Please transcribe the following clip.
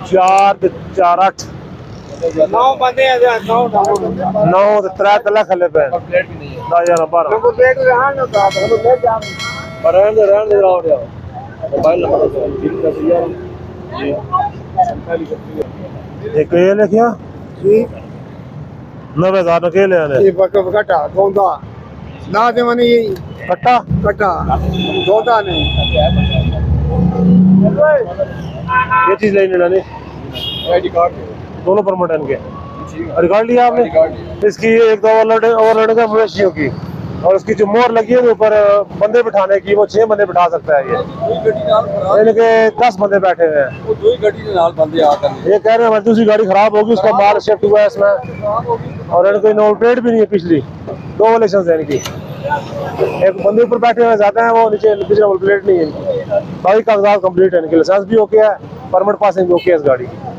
4 4 8 9 बंदे हैं 9 9 ते 3 तला खले पे कंप्लीट भी नहीं है 1012 नंबर प्लेट रहा ना तो आप ले जा रहने दे रहा हो मोबाइल नंबर जी एक ये लिखिया जी 9000 के ले आने ये कटा गोंदा ना दे मने ये कट्टा कटा गोंदा नहीं ये चीज लेने लानी आईडी कार्ड दोनों परमिट है इनके रिकॉर्ड लिया आपने इसकी एक दो ओवरलोड का मवेशियों की और उसकी जो मोहर लगी है ऊपर बंदे बिठाने की वो 6 बंदे बिठा सकता है ये इनके 10 बंदे बैठे हुए हैं वो दो ही गाड़ी के नाल बंदे आकर ये कह रहे हैं हमारी दूसरी गाड़ी खराब होगी उसका माल शिफ्ट हुआ है इसमें और इनकी नंबर प्लेट भी नहीं है पिछली 2 वालेशंस है इनकी एक बंदे ऊपर बैठे हुए जाते हैं वो नीचे पिछली नंबर प्लेट नहीं है इनकी बाकी कागजात कंप्लीट है इनके लाइसेंस भी ओके है परमिट पासिंग भी ओके है इस गाड़ी की